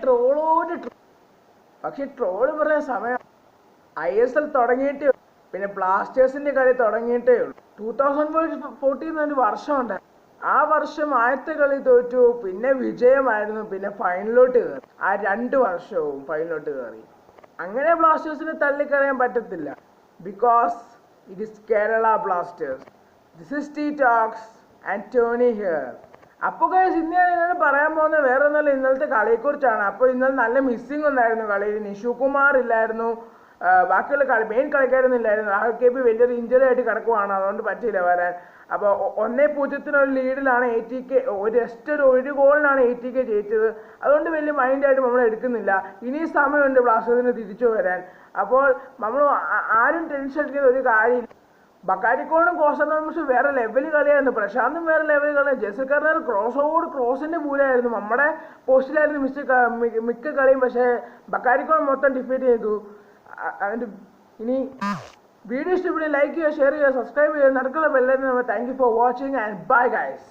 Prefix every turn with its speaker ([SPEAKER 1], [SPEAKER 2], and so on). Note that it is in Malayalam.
[SPEAKER 1] ട്രോളോട് പക്ഷെ ട്രോള് പറയാൻ സമയം ISL തുടങ്ങിയിട്ടേ ഉള്ളൂ. പിന്നെ ബ്ലാസ്റ്റേഴ്സിന്റെ കളി തുടങ്ങിയിട്ടേ ഉള്ളൂ. 2014 ഒരു വർഷമുണ്ട്. ആ വർഷം ആദ്യത്തെ കളി തോറ്റു, പിന്നെ വിജയമായിരുന്നു, പിന്നെ ഫൈനലോട്ട് കയറി. ആ 2 വർഷവും ഫൈനലോട്ട് കയറി. അങ്ങനെ ബ്ലാസ്റ്റേഴ്സിനെ തള്ളിക്കളയാൻ പറ്റത്തില്ല. Because it is Kerala Blasters. This is T talks and Tony here. അപ്പോൾ ഗൈസ്, ഇന്ന് ഞാൻ പറയാൻ പോകുന്നത് വേറെ ഒന്നല്ല, ഇന്നലത്തെ കളിയെക്കുറിച്ചാണ്. അപ്പോൾ ഇന്നലെ നല്ല മിസ്സിംഗ് ഉണ്ടായിരുന്നു കളിയിൽ. നിഷു കുമാർ ഇല്ലായിരുന്നു, ബാക്കിയുള്ള മെയിൻ കളിക്കാരൊന്നുമില്ലായിരുന്നു. RKB വലിയൊരു ഇഞ്ചറി ആയിട്ട് കിടക്കുവാണ്, അതുകൊണ്ട് പറ്റിയില്ല വരാൻ. അപ്പോൾ 1-0 ലീഡിലാണ് ATK. ഒരു ഗോളിനാണ് ATK ജയിച്ചത്. അതുകൊണ്ട് വലിയ മൈൻഡായിട്ട് നമ്മൾ എടുക്കുന്നില്ല. ഇനി സമയമുണ്ട് ബ്ലാസ്റ്റേഴ്സിന് തിരിച്ചു വരാൻ. അപ്പോൾ നമ്മൾ ആരും ടെൻഷൻ അടിക്കുന്ന ഒരു കാര്യമില്ല. ബക്കാരിക്കോണും കോസ്റ്റർമസും വേറെ ലെവൽ കളിയായിരുന്നു. പ്രശാന്തും വേറെ ലെവൽ കളിയാണ്. ജെസിക്കറിന് ക്രോസിന്റെ പൂലായിരുന്നു. നമ്മുടെ പോസ്റ്റിലായിരുന്നു മിക്ക കളിയും. പക്ഷേ ബക്കാരിക്കോൺ മൊത്തം ഡിഫീറ്റ് ചെയ്തു. അതിൻ്റെ ഇനി വീഡിയോ ഇഷ്ടപ്പെടുക, ലൈക്ക് ചെയ്യുക, ഷെയർ ചെയ്യുക, സബ്സ്ക്രൈബ് ചെയ്യുക, നടക്കുന്ന bell icon. Thank you for watching and bye guys.